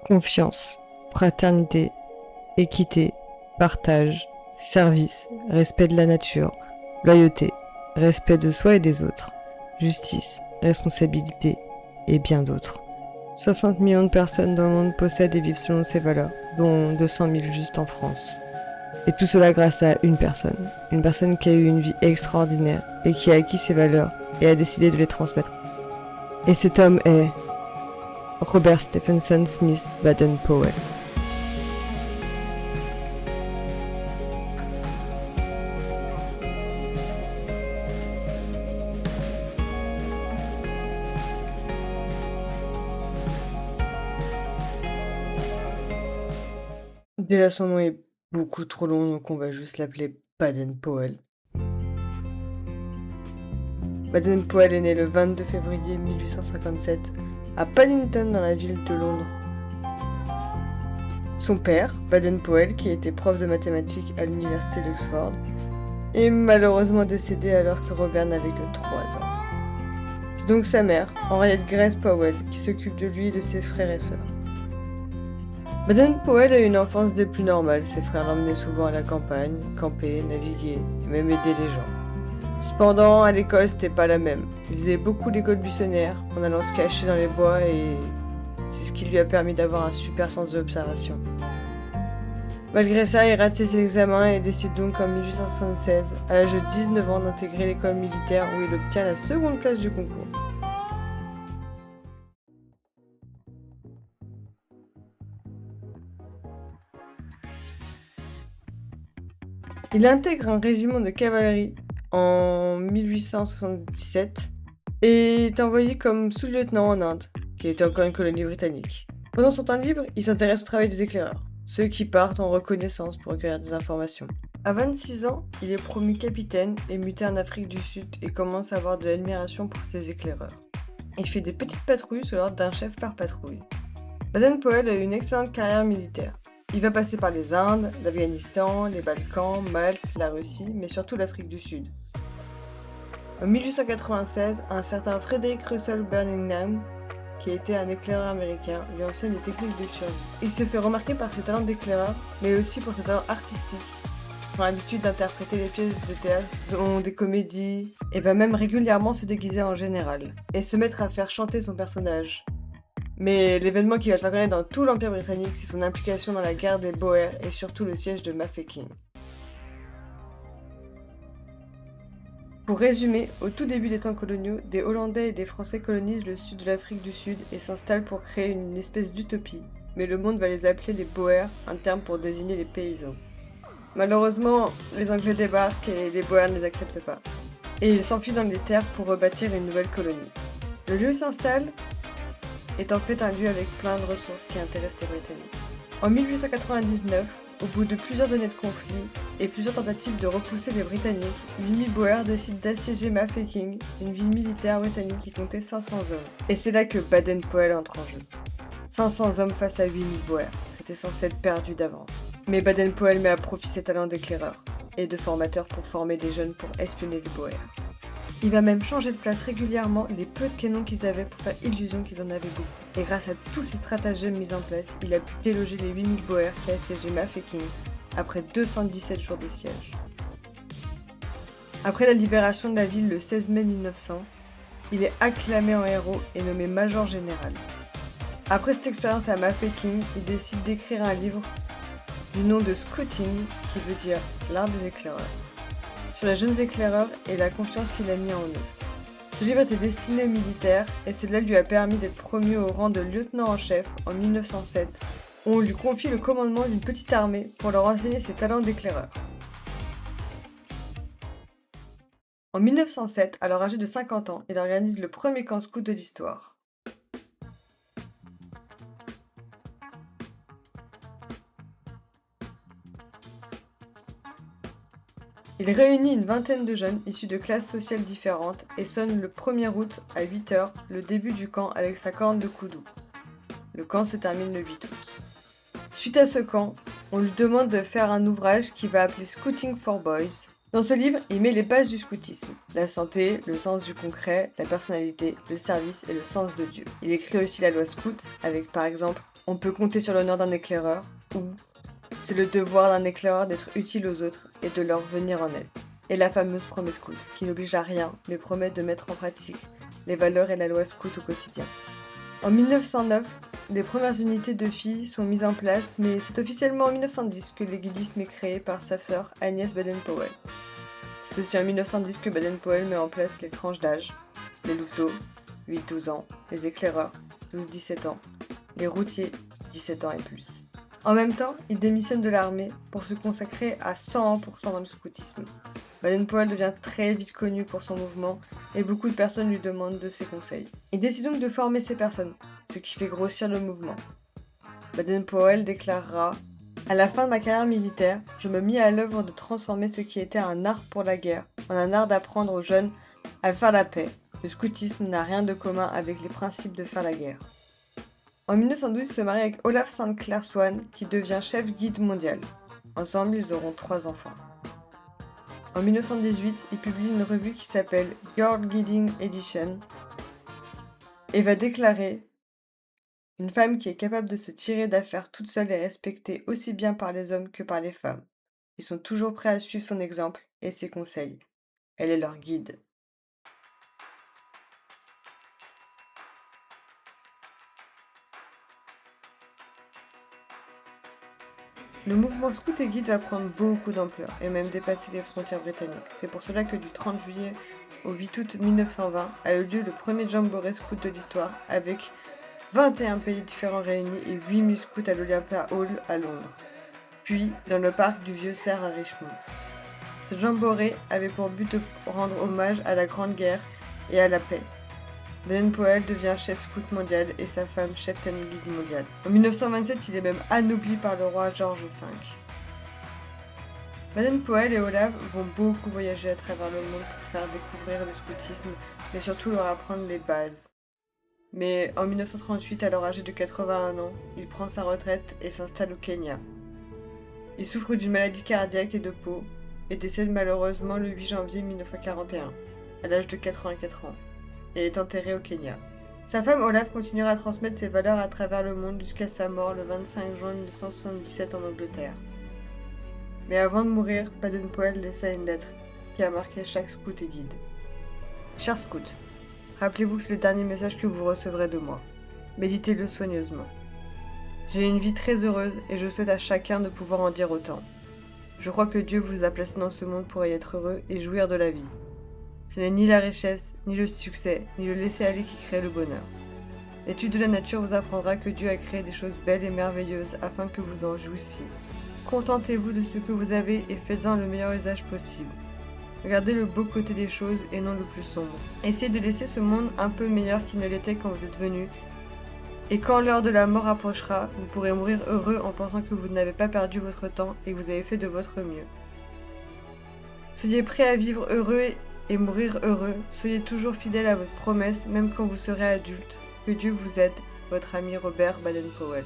confiance, fraternité, équité, partage, service, respect de la nature, loyauté, respect de soi et des autres, justice, responsabilité et bien d'autres. 60 millions de personnes dans le monde possèdent et vivent selon ces valeurs, dont 200 000 juste en France. Et tout cela grâce à une personne qui a eu une vie extraordinaire et qui a acquis ces valeurs et a décidé de les transmettre. Et cet homme est Robert Stephenson Smith Baden-Powell. Déjà son nom est beaucoup trop long, donc on va juste l'appeler Baden-Powell. Baden-Powell est né le 22 février 1857 à Paddington dans la ville de Londres. Son père, Baden-Powell, qui était prof de mathématiques à l'université d'Oxford, est malheureusement décédé alors que Robert n'avait que 3 ans. C'est donc sa mère, Henriette Grace Powell, qui s'occupe de lui et de ses frères et sœurs. Baden-Powell a eu une enfance des plus normales, ses frères l'emmenaient souvent à la campagne, camper, naviguer et même aider les gens. Cependant, à l'école, c'était pas la même. Il faisait beaucoup d'écoles buissonnières, en allant se cacher dans les bois et c'est ce qui lui a permis d'avoir un super sens de l'observation. Malgré ça, il rate ses examens et décide donc en 1876, à l'âge de 19 ans, d'intégrer l'école militaire où il obtient la seconde place du concours. Il intègre un régiment de cavalerie en 1877 et est envoyé comme sous-lieutenant en Inde, qui était encore une colonie britannique. Pendant son temps libre, il s'intéresse au travail des éclaireurs, ceux qui partent en reconnaissance pour recueillir des informations. À 26 ans, il est promu capitaine et muté en Afrique du Sud et commence à avoir de l'admiration pour ses éclaireurs. Il fait des petites patrouilles sous l'ordre d'un chef par patrouille. Baden-Powell a eu une excellente carrière militaire. Il va passer par les Indes, l'Afghanistan, les Balkans, Malte, la Russie, mais surtout l'Afrique du Sud. En 1896, un certain Frederick Russell Birmingham, qui était un éclaireur américain, lui enseigne les techniques de survie. Il se fait remarquer par ses talents d'éclaireur, mais aussi pour ses talents artistiques. Il prend l'habitude d'interpréter des pièces de théâtre, dont des comédies, et va même régulièrement se déguiser en général, et se mettre à faire chanter son personnage. Mais l'événement qui va le faire connaître dans tout l'Empire britannique, c'est son implication dans la guerre des Boers et surtout le siège de Mafeking. Pour résumer, au tout début des temps coloniaux, des Hollandais et des Français colonisent le sud de l'Afrique du Sud et s'installent pour créer une espèce d'utopie. Mais le monde va les appeler les Boers, un terme pour désigner les paysans. Malheureusement, les Anglais débarquent et les Boers ne les acceptent pas. Et ils s'enfuient dans les terres pour rebâtir une nouvelle colonie. Le lieu s'installe est en fait un lieu avec plein de ressources qui intéressent les Britanniques. En 1899, au bout de plusieurs années de conflits et plusieurs tentatives de repousser les Britanniques, 8000 Boers décident d'assiéger Mafeking, une ville militaire britannique qui comptait 500 hommes. Et c'est là que Baden-Powell entre en jeu. 500 hommes face à 8000 Boers, c'était censé être perdu d'avance. Mais Baden-Powell met à profit ses talents d'éclaireur et de formateur pour former des jeunes pour espionner les Boers. Il va même changer de place régulièrement les peu de canons qu'ils avaient pour faire illusion qu'ils en avaient beaucoup. Et grâce à tous ces stratagèmes mis en place, il a pu déloger les 8000 Boers qui assiégeaient Mafeking après 217 jours de siège. Après la libération de la ville le 16 mai 1900, il est acclamé en héros et nommé major général. Après cette expérience à Mafeking, il décide d'écrire un livre du nom de Scouting, qui veut dire l'art des éclaireurs, sur les jeunes éclaireurs et la confiance qu'il a mis en eux. Ce livre était destiné aux militaires et cela lui a permis d'être promu au rang de lieutenant en chef en 1907, où on lui confie le commandement d'une petite armée pour leur enseigner ses talents d'éclaireur. En 1907, alors âgé de 50 ans, il organise le premier camp scout de l'histoire. Il réunit une vingtaine de jeunes issus de classes sociales différentes et sonne le 1er août à 8h le début du camp avec sa corne de koudou. Le camp se termine le 8 août. Suite à ce camp, on lui demande de faire un ouvrage qu'il va appeler Scouting for Boys, Dans ce livre, il met les bases du scoutisme. La santé, le sens du concret, la personnalité, le service et le sens de Dieu. Il écrit aussi la loi scout, avec par exemple « On peut compter sur l'honneur d'un éclaireur » ou « C'est le devoir d'un éclaireur d'être utile aux autres et de leur venir en aide » et la fameuse promesse scout, qui n'oblige à rien, mais promet de mettre en pratique les valeurs et la loi scout au quotidien. En 1909, les premières unités de filles sont mises en place, mais c'est officiellement en 1910 que le guidisme est créé par sa sœur Agnès Baden-Powell. C'est aussi en 1910 que Baden-Powell met en place les tranches d'âge, les louveteaux, 8-12 ans, les éclaireurs, 12-17 ans, les routiers, 17 ans et plus. En même temps, il démissionne de l'armée pour se consacrer à 100% dans le scoutisme. Baden-Powell devient très vite connu pour son mouvement et beaucoup de personnes lui demandent de ses conseils. Il décide donc de former ces personnes, ce qui fait grossir le mouvement. Baden-Powell déclarera « À la fin de ma carrière militaire, je me mis à l'œuvre de transformer ce qui était un art pour la guerre en un art d'apprendre aux jeunes à faire la paix. Le scoutisme n'a rien de commun avec les principes de faire la guerre. » En 1912, il se marie avec Olaf St. Swan, qui devient chef guide mondial. Ensemble, ils auront 3 enfants. En 1918, il publie une revue qui s'appelle Girl Guiding Edition et va déclarer « Une femme qui est capable de se tirer d'affaire toute seule est respectée aussi bien par les hommes que par les femmes. Ils sont toujours prêts à suivre son exemple et ses conseils. Elle est leur guide. » Le mouvement scout et guide va prendre beaucoup d'ampleur et même dépasser les frontières britanniques. C'est pour cela que du 30 juillet au 8 août 1920 a eu lieu le premier jamboree scout de l'histoire avec 21 pays différents réunis et 8000 scouts à l'Olympia Hall à Londres, puis dans le parc du Vieux Cerf à Richmond. Ce jamboree avait pour but de rendre hommage à la Grande Guerre et à la paix. Baden-Powell devient chef scout mondial et sa femme chef guide mondial. En 1927, il est même anobli par le roi George V. Baden-Powell et Olaf vont beaucoup voyager à travers le monde pour faire découvrir le scoutisme, mais surtout leur apprendre les bases. Mais en 1938, alors âgé de 81 ans, il prend sa retraite et s'installe au Kenya. Il souffre d'une maladie cardiaque et de peau et décède malheureusement le 8 janvier 1941, à l'âge de 84 ans, et est enterré au Kenya. Sa femme Olaf continuera à transmettre ses valeurs à travers le monde jusqu'à sa mort le 25 juin 1977 en Angleterre. Mais avant de mourir, Baden-Powell laissa une lettre qui a marqué chaque scout et guide. Chers scouts, rappelez-vous que c'est le dernier message que vous recevrez de moi. Méditez-le soigneusement. J'ai une vie très heureuse et je souhaite à chacun de pouvoir en dire autant. Je crois que Dieu vous a placé dans ce monde pour y être heureux et jouir de la vie. Ce n'est ni la richesse, ni le succès, ni le laisser-aller qui crée le bonheur. L'étude de la nature vous apprendra que Dieu a créé des choses belles et merveilleuses afin que vous en jouissiez. Contentez-vous de ce que vous avez et faites-en le meilleur usage possible. Regardez le beau côté des choses et non le plus sombre. Essayez de laisser ce monde un peu meilleur qu'il ne l'était quand vous êtes venu. Et quand l'heure de la mort approchera, vous pourrez mourir heureux en pensant que vous n'avez pas perdu votre temps et que vous avez fait de votre mieux. Soyez prêts à vivre heureux et mourir heureux. Soyez toujours fidèle à votre promesse, même quand vous serez adulte. Que Dieu vous aide, votre ami Robert Baden-Powell.